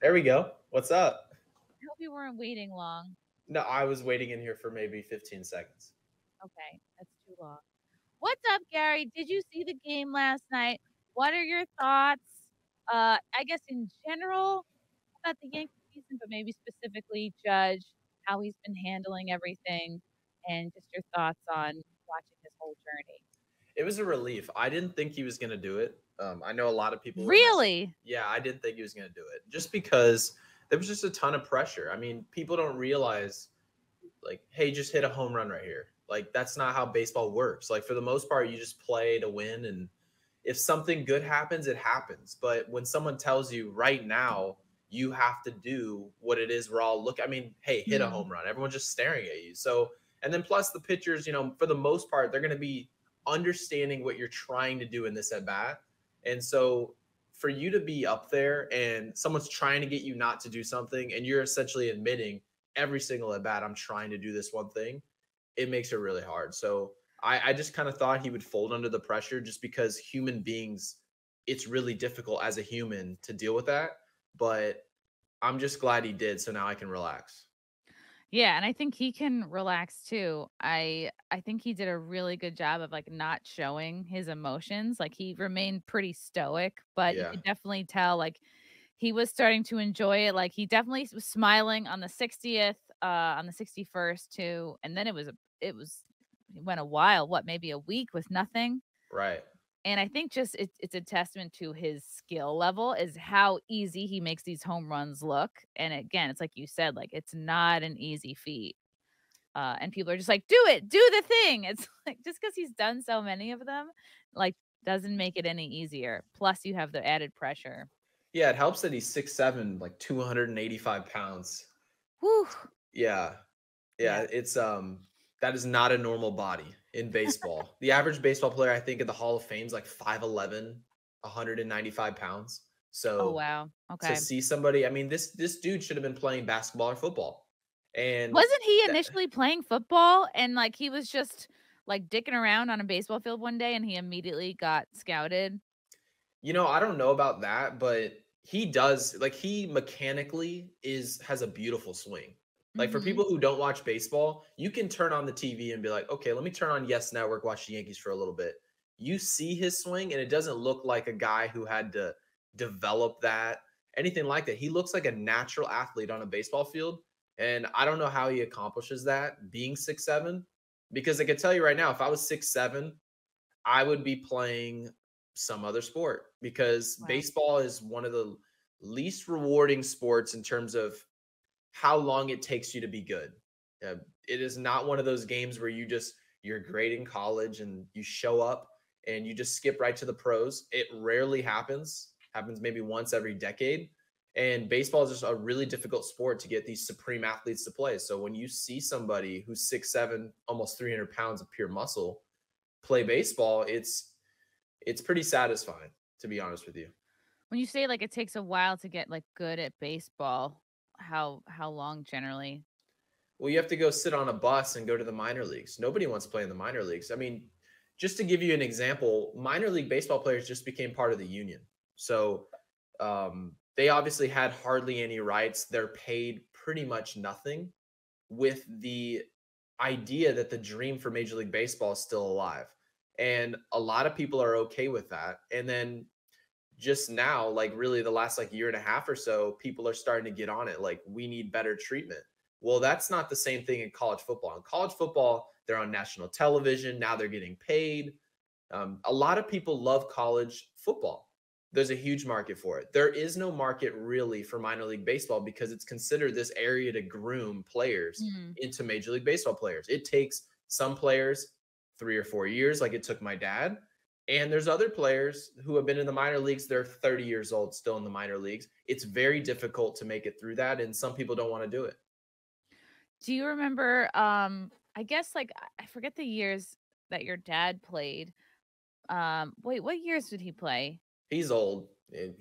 There we go. What's up? I hope you weren't waiting long. No, I was waiting in here for maybe 15 seconds. Okay, that's too long. What's up, Gary? Did you see the game last night? What are your thoughts? I guess in general about the Yankee season, but maybe specifically Judge, how he's been handling everything, and just your thoughts on watching his whole journey. It was a relief. I didn't think he was going to do it. I know a lot of people were messing. Really? Yeah, I didn't think he was going to do it just because there was just a ton of pressure. I mean, people don't realize, like, hey, just hit a home run right here. Like, that's not how baseball works. Like, for the most part, you just play to win. And if something good happens, it happens. But when someone tells you right now, you have to do what it is we're all looking. I mean, hey, hit a Hmm. home run. Everyone's just staring at you. So, and then plus the pitchers, for the most part, they're going to be understanding what you're trying to do in this at bat. And so for you to be up there and someone's trying to get you not to do something and you're essentially admitting every single at bat, I'm trying to do this one thing, it makes it really hard. So I just kind of thought he would fold under the pressure just because human beings, it's really difficult as a human to deal with that. But I'm just glad he did. So now I can relax. Yeah, and I think he can relax too. I think he did a really good job of like not showing his emotions. Like he remained pretty stoic, but you Yeah. could definitely tell like he was starting to enjoy it. Like he definitely was smiling on the 60th, on the 61st too. And then it went a while, what, maybe a week with nothing. Right. And I think just it's a testament to his skill level is how easy he makes these home runs look. And again, it's like you said, like it's not an easy feat. And people are just like, do it, do the thing. It's like just because he's done so many of them, like doesn't make it any easier. Plus, you have the added pressure. Yeah. It helps that he's 6'7", like 285 pounds. Whew. Yeah. Yeah. Yeah, it's that is not a normal body in baseball. The average baseball player, I think, in the Hall of Fame is like 5'11", 195 pounds. Oh So wow. to Okay. see somebody, I mean, this dude should have been playing basketball or football. And Wasn't he that, initially playing football and like he was just like dicking around on a baseball field one day and he immediately got scouted? I don't know about that, but he does like he mechanically has a beautiful swing. Like for Mhm. people who don't watch baseball, you can turn on the TV and be like, okay, let me turn on Yes Network, watch the Yankees for a little bit. You see his swing, and it doesn't look like a guy who had to develop that, anything like that. He looks like a natural athlete on a baseball field. And I don't know how he accomplishes that being 6'7", because I can tell you right now, if I was 6'7", I would be playing some other sport because Wow. baseball is one of the least rewarding sports in terms of how long it takes you to be good. It is not one of those games where you're great in college and you show up and you just skip right to the pros. It rarely happens. Happens maybe once every decade. And baseball is just a really difficult sport to get these supreme athletes to play. So when you see somebody who's 6'7", almost 300 pounds of pure muscle play baseball, it's pretty satisfying, to be honest with you. When you say like it takes a while to get like good at baseball, how long generally? Well, you have to go sit on a bus and go to the minor leagues. Nobody wants to play in the minor leagues. I mean, just to give you an example, minor league baseball players just became part of the union. So they obviously had hardly any rights. They're paid pretty much nothing, with the idea that the dream for Major League Baseball is still alive. And a lot of people are okay with that. And then just now, like really the last like year and a half or so, people are starting to get on it. Like, we need better treatment. Well, that's not the same thing in college football. In college football, they're on national television. Now they're getting paid. A lot of people love college football. There's a huge market for it. There is no market really for minor league baseball because it's considered this area to groom players Mm. into Major League Baseball players. It takes some players 3 or 4 years, like it took my dad. And there's other players who have been in the minor leagues. They're 30 years old, still in the minor leagues. It's very difficult to make it through that. And some people don't want to do it. Do you remember, I guess, like, I forget the years that your dad played. Wait, what years did he play? He's old. And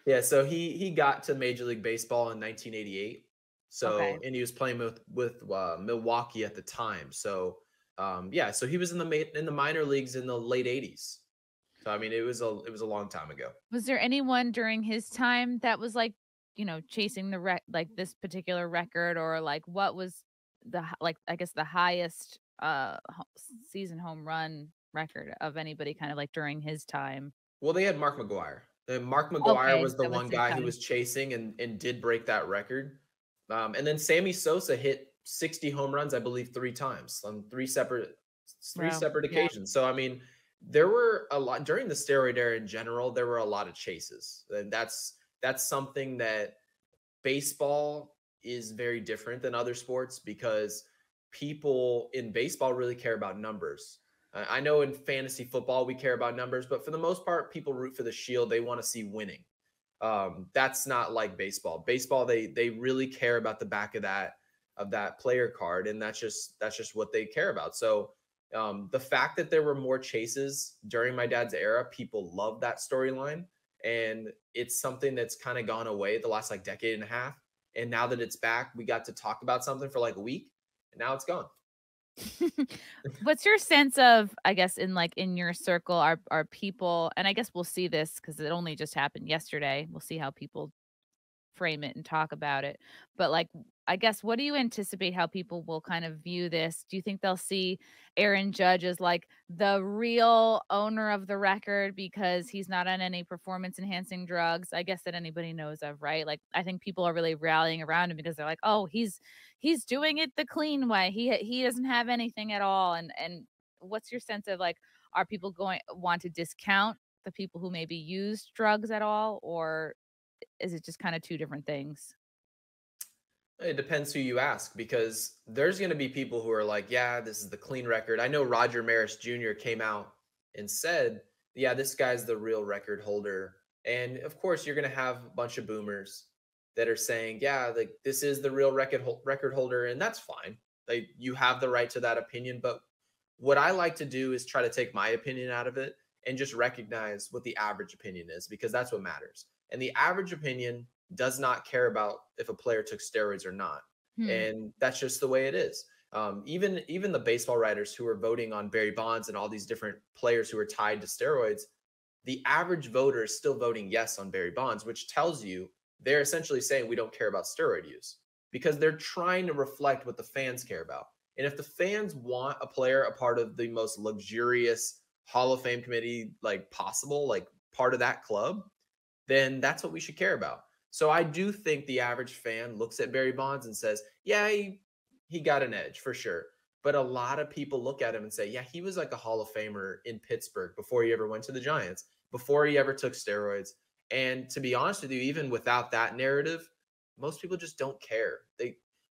yeah, so he got to Major League Baseball in 1988. So, Okay. and he was playing with Milwaukee at the time. So, yeah, so he was in the minor leagues in the late 80s. So, I mean, it was a long time ago. Was there anyone during his time that was, like, chasing the like this particular record, or like what was like I guess the highest season home run record of anybody kind of like during his time? Well, they had Mark McGwire. And Mark McGwire Okay, was the that was one his guy who time. was chasing and did break that record. And then Sammy Sosa hit 60 home runs, I believe, 3 times on three Wow. separate Yeah. occasions. So I mean, there were a lot during the steroid era in general. There were a lot of chases, and that's something that baseball is very different than other sports because people in baseball really care about numbers. I know in fantasy football we care about numbers, but for the most part, people root for the shield. They want to see winning. That's not like baseball. Baseball, they really care about the back of that player card, and that's just what they care about. So the fact that there were more chases during my dad's era, people love that storyline, and it's something that's kind of gone away the last like decade and a half. And now that it's back, we got to talk about something for like a week, and now it's gone. What's your sense of, I guess, in your circle, are people, and I guess we'll see this because it only just happened yesterday. We'll see how people frame it and talk about it. But like, I guess, what do you anticipate how people will kind of view this? Do you think they'll see Aaron Judge as like the real owner of the record because he's not on any performance enhancing drugs? I guess that anybody knows of, right? Like, I think people are really rallying around him because they're like, oh, he's doing it the clean way. He doesn't have anything at all. And what's your sense of like, are people going want to discount the people who maybe use drugs at all, or is it just kind of two different things? It depends who you ask because there's going to be people who are like, yeah, this is the clean record. I know Roger Maris Jr. came out and said, yeah, this guy's the real record holder. And of course, you're going to have a bunch of boomers that are saying, yeah, like this is the real record holder. And that's fine. Like you have the right to that opinion. But what I like to do is try to take my opinion out of it and just recognize what the average opinion is because that's what matters. And the average opinion does not care about if a player took steroids or not. Hmm. And that's just the way it is. Even the baseball writers who are voting on Barry Bonds and all these different players who are tied to steroids, the average voter is still voting yes on Barry Bonds, which tells you they're essentially saying we don't care about steroid use because they're trying to reflect what the fans care about. And if the fans want a player a part of the most luxurious Hall of Fame committee like possible, like part of that club, then that's what we should care about. So I do think the average fan looks at Barry Bonds and says, yeah, he got an edge for sure. But a lot of people look at him and say, yeah, he was like a Hall of Famer in Pittsburgh before he ever went to the Giants, before he ever took steroids. And to be honest with you, even without that narrative, most people just don't care.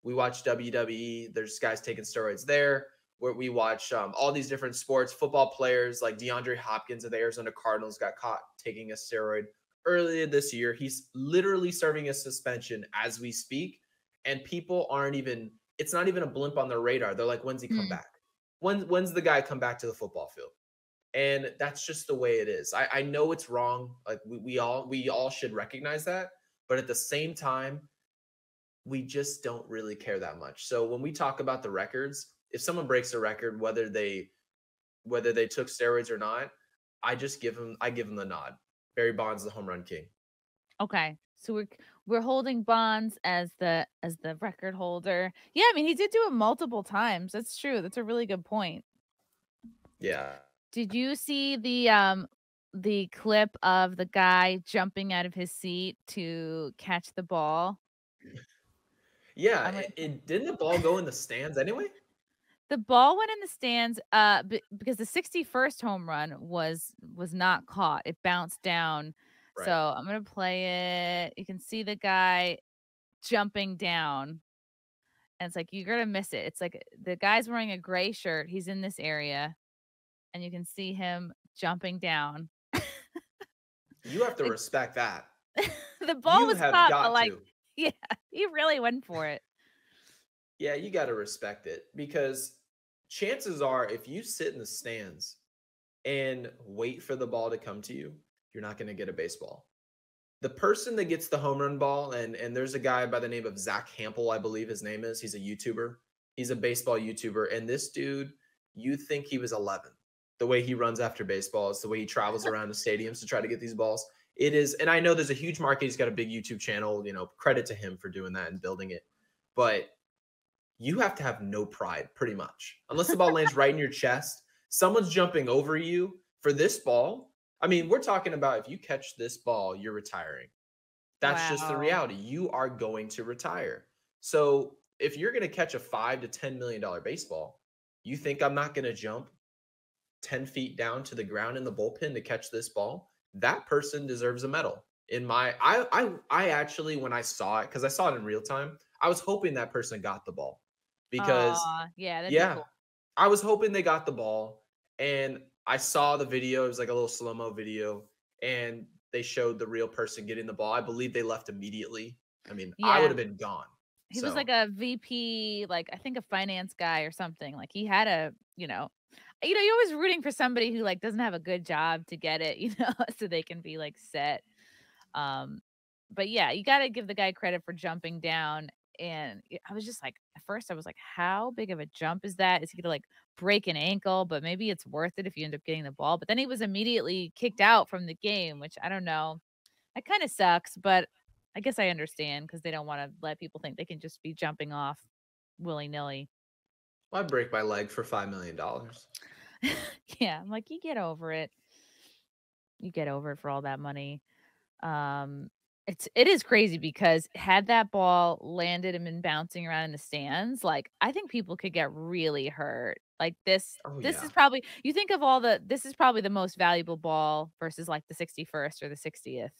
We watch WWE, there's guys taking steroids there. Where we watch all these different sports, football players like DeAndre Hopkins of the Arizona Cardinals got caught taking a steroid earlier this year. He's literally serving a suspension as we speak. And people aren't even, it's not even a blimp on their radar. They're like, when's he come Hmm. back? When's the guy come back to the football field? And that's just the way it is. I know it's wrong. Like we all should recognize that. But at the same time, we just don't really care that much. So when we talk about the records, if someone breaks a record, whether they took steroids or not, I give them the nod. Barry Bonds, the home run king. Okay. So we're holding Bonds as the record holder. Yeah, I mean he did do it multiple times. That's true. That's a really good point. Yeah. Did you see the clip of the guy jumping out of his seat to catch the ball? Yeah. I'm gonna It didn't the ball go in the stands anyway? The ball went in the stands because the 61st home run was not caught. It bounced down. So, Right. I'm going to play it. You can see the guy jumping down. And it's like you're going to miss it. It's like the guy's wearing a gray shirt. He's in this area and you can see him jumping down. You have to It, respect that. the ball You was have caught, but got like to. yeah, he really went for it. Yeah, you got to respect it because chances are if you sit in the stands and wait for the ball to come to you, you're not going to get a baseball. The person that gets the home run ball, and there's a guy by the name of Zach Hampel, I believe his name is. He's a YouTuber. He's a baseball YouTuber. And this dude, you think he was 11. The way he runs after baseballs, the way he travels around the stadiums to try to get these balls. It is, and I know there's a huge market. He's got a big YouTube channel, credit to him for doing that and building it. But you have to have no pride pretty much. Unless the ball lands right in your chest, someone's jumping over you for this ball. I mean, we're talking about if you catch this ball, you're retiring. That's just the Wow. reality. You are going to retire. So if you're going to catch a $5 to $10 million baseball, you think I'm not going to jump 10 feet down to the ground in the bullpen to catch this ball? That person deserves a medal. I actually, when I saw it, because I saw it in real time, I was hoping that person got the ball because, Yeah, that'd be yeah, cool. I was hoping they got the ball. And I saw the video. It was like a little slow-mo video. And they showed the real person getting the ball. I believe they left immediately. I mean, I would Yeah. have been gone. He was like a VP, like, I think a finance guy or something. Like, he had a, you're always rooting for somebody who, like, doesn't have a good job to get it, so they can be, like, set. But yeah, you gotta give the guy credit for jumping down, and I was just like, at first I was like, "How big of a jump is that? Is he gonna, like, break an ankle? But maybe it's worth it if you end up getting the ball." But then he was immediately kicked out from the game, which I don't know. That kinda sucks, but I guess I understand because they don't wanna let people think they can just be jumping off willy-nilly. I'd break my leg for $5 million. Yeah, I'm like, "You get over it. You get over it for all that money." Um, it is crazy because had that ball landed and been bouncing around in the stands, like, I think people could get really hurt. Like, Oh, this yeah. is probably you think of all the this is probably the most valuable ball versus, like, the 61st or the 60th,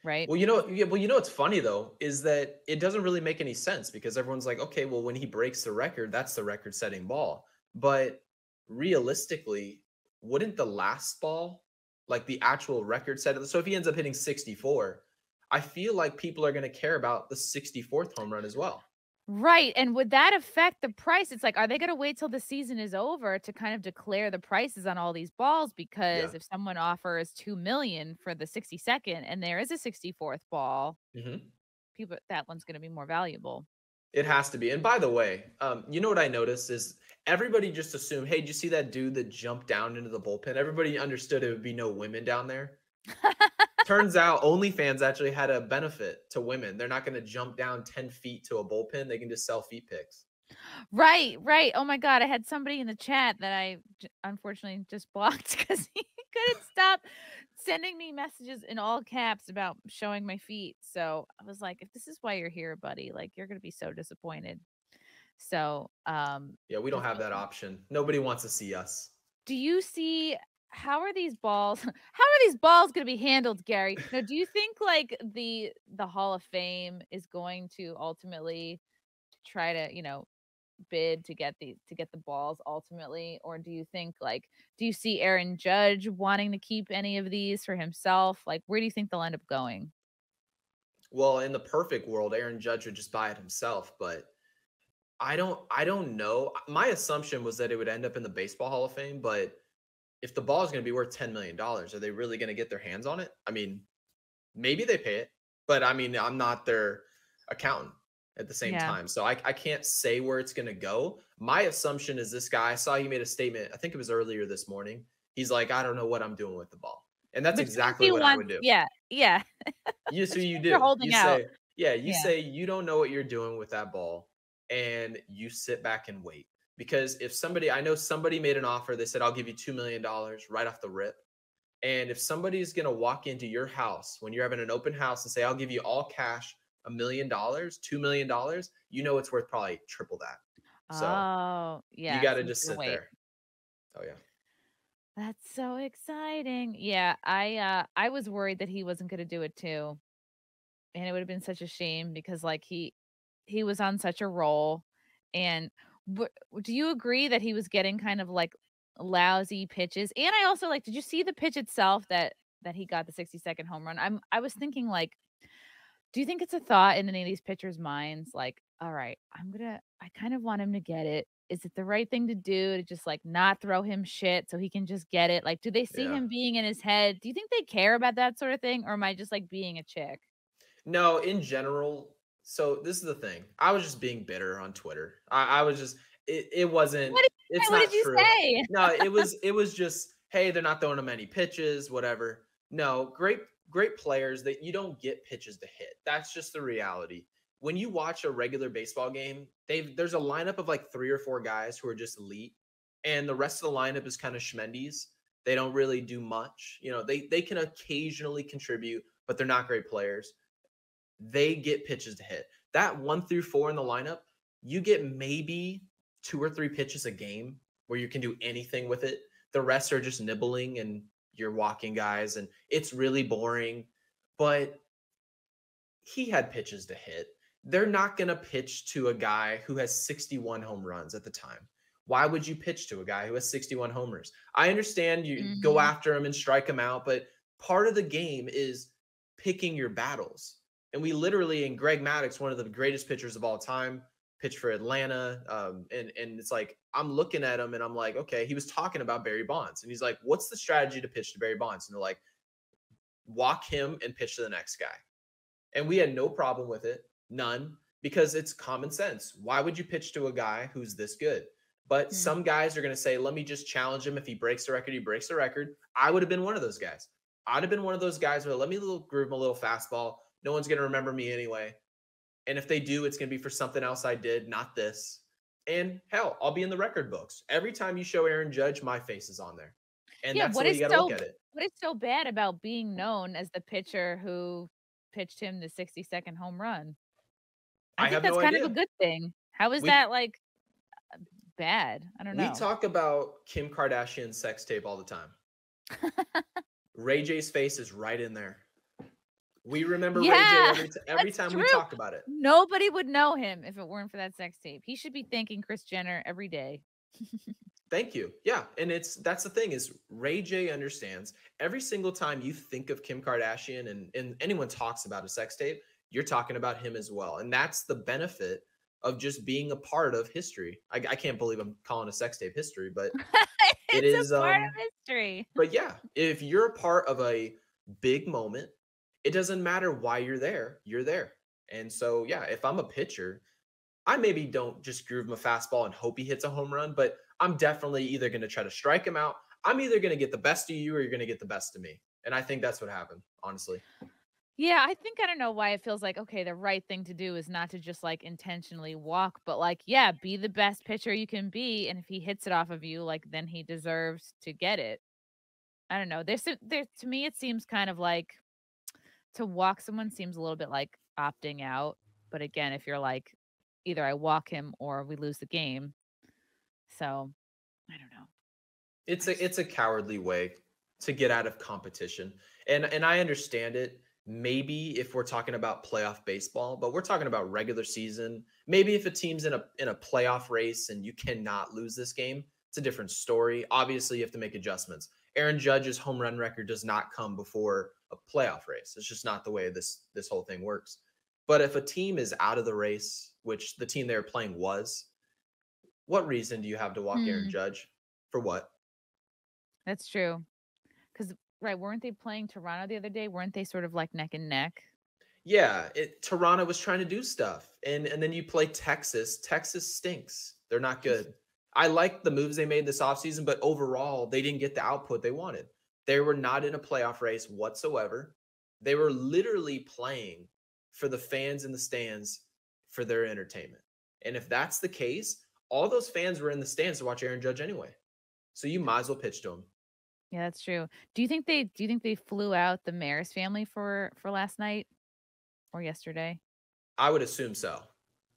right? Well, what's funny though is that it doesn't really make any sense because everyone's like, okay, well, when he breaks the record, that's the record-setting ball. But realistically, wouldn't the last ball, like the actual record set? So if he ends up hitting 64, I feel like people are going to care about the 64th home run as well. Right, and would that affect the price? It's like, are they gonna wait till the season is over to kind of declare the prices on all these balls? Yeah. Because if someone offers 2 million for the 62nd and there is a 64th ball, hmm people that one's gonna be more valuable. It has to be. And by the way, you know what I noticed is everybody just assumed, hey, did you see that dude that jumped down into the bullpen? Everybody understood it would be no women down there. Turns out OnlyFans actually had a benefit to women. They're not going to jump down 10 feet to a bullpen. They can just sell feet pics. Right, right. Oh my god, I had somebody in the chat that I unfortunately just blocked because he couldn't stop sending me messages in all caps about showing my feet. So I was like, if this is why you're here, buddy, like you're gonna be so disappointed. So, Yeah, we don't have that option. Nobody wants to see us. do you see how are these balls how are these balls gonna be handled, Gary? Now, do you think like the Hall of Fame is going to ultimately try to, bid to get the balls ultimately? Or do you think like do you see Aaron Judge wanting to keep any of these for himself? Like where do you think they'll end up going? Well, in the perfect world, Aaron Judge would just buy it himself, but I don't know. My assumption was that it would end up in the Baseball Hall of Fame, but if the ball is going to be worth $10 million, are they really going to get their hands on it? I mean, maybe they pay it, but I mean, I'm not their accountant at the same Yeah. time. So I can't say where it's going to go. My assumption is this guy, I saw he made a statement, I think it was earlier this morning. He's like, I don't know what I'm doing with the ball. And that's But do you think exactly he what I wants would do. yeah, yeah. So Which you means you're do. holding out. You Yeah. say you don't know what you're doing with that ball and you sit back and wait. Because if somebody, I know somebody made an offer, they said, I'll give you $2 million right off the rip. And if somebody's going to walk into your house when you're having an open house and say, I'll give you all cash, $1 million, $2 million, you know it's worth probably triple that. So Oh, you yeah, got so to he's just gonna sit wait. there. Oh, yeah. That's so exciting. Yeah, I was worried that he wasn't gonna do it too, and it would have been such a shame because, like, he was on such a roll, and do you agree that he was getting kind of, like, lousy pitches? And I also, like, did you see the pitch itself that he got the 60-second home run? I was thinking, like, do you think it's a thought in any of these pitchers' minds? Like, all right, I kind of want him to get it. Is it the right thing to do to just like not throw him shit so he can just get it? Like, do they see Yeah. him being in his head? Do you think they care about that sort of thing? Or am I just like being a chick? No, in general. So this is the thing. I was just being bitter on Twitter. I was just, it wasn't, What did you say? it's What did not you true. say? No, it was just, hey, they're not throwing him any pitches, whatever. No, great. great players that you don't get pitches to hit. That's just the reality. When you watch a regular baseball game, there's a lineup of like 3 or 4 guys who are just elite, and the rest of the lineup is kind of schmendies. They don't really do much. You know, they can occasionally contribute, but they're not great players. They get pitches to hit. That 1 through 4 in the lineup, you get maybe 2 or 3 pitches a game where you can do anything with it. The rest are just nibbling and you're walking guys, and it's really boring. But he had pitches to hit. They're not going to pitch to a guy who has 61 home runs at the time. Why would you pitch to a guy who has 61 homers? I understand you go after him and strike him out, but part of the game is picking your battles. And we literally, and Greg Maddux, one of the greatest pitchers of all time, pitched for Atlanta. And it's like, I'm looking at him and I'm like, okay, he was talking about Barry Bonds. And he's like, what's the strategy to pitch to Barry Bonds? And they're like, walk him and pitch to the next guy. And we had no problem with it. None, because it's common sense. Why would you pitch to a guy who's this good? But some guys are going to say, let me just challenge him. If he breaks the record, he breaks the record. I would have been one of those guys. I'd have been one of those guys where let me groove him a little fastball. No one's going to remember me anyway. And if they do, it's going to be for something else I did, not this. And hell, I'll be in the record books. Every time you show Aaron Judge, my face is on there. And that's the way you got to look at it. What is so bad about being known as the pitcher who pitched him the 60-second home run? I think that's kind of a good thing. How is that like bad? I don't know. We talk about Kim Kardashian's sex tape all the time. Ray J's face is right in there. We remember Ray J every time we talk about it. Nobody would know him if it weren't for that sex tape. He should be thanking Kris Jenner every day. Thank you. Yeah. And that's the thing is Ray J understands every single time you think of Kim Kardashian and anyone talks about a sex tape, you're talking about him as well. And that's the benefit of just being a part of history. I can't believe I'm calling a sex tape history, but it is a part of history. But yeah, if you're a part of a big moment, it doesn't matter why you're there. And so, yeah, if I'm a pitcher, I maybe don't just groove him a fastball and hope he hits a home run, but I'm definitely either going to try to strike him out. I'm either going to get the best of you or you're going to get the best of me. And I think that's what happened, honestly. Yeah, I don't know why it feels like, okay, the right thing to do is not to just like intentionally walk, but like, yeah, be the best pitcher you can be. And if he hits it off of you, like, then he deserves to get it. I don't know. There, to me, it seems kind of like to walk someone seems a little bit like opting out. But again, if you're like, either I walk him or we lose the game. So I don't know. It's a cowardly way to get out of competition. And I understand it. Maybe if we're talking about playoff baseball, but we're talking about regular season. Maybe if a team's in a playoff race and you cannot lose this game, it's a different story. Obviously, you have to make adjustments. Aaron Judge's home run record does not come before a playoff race. It's just not the way this whole thing works. But if a team is out of the race, which the team they were playing was, what reason do you have to walk Aaron Judge? For what? That's true. Because right, weren't they playing Toronto the other day? Weren't they sort of like neck and neck? Yeah, Toronto was trying to do stuff. And then you play Texas. Texas stinks. They're not good. I like the moves they made this offseason, but overall, they didn't get the output they wanted. They were not in a playoff race whatsoever. They were literally playing for the fans in the stands for their entertainment. And if that's the case, all those fans were in the stands to watch Aaron Judge anyway. So you might as well pitch to him. Yeah, that's true. Do you think they flew out the Maris family for last night or yesterday? I would assume so.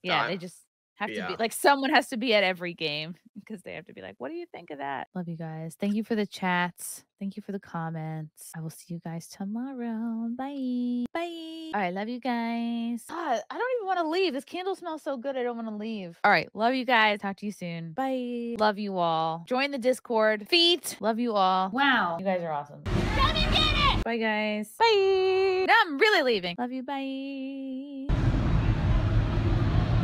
Yeah, they just have to be like, someone has to be at every game because they have to be like, what do you think of that? Love you guys. Thank you for the chats. Thank you for the comments. I will see you guys tomorrow. Bye. Bye. All right. Love you guys. God, I don't even want to leave. This candle smells so good. I don't want to leave. All right. Love you guys. Talk to you soon. Bye. Love you all. Join the Discord. Feet. Love you all. Wow. You guys are awesome. Come and get it. Bye, guys. Bye. Now I'm really leaving. Love you. Bye.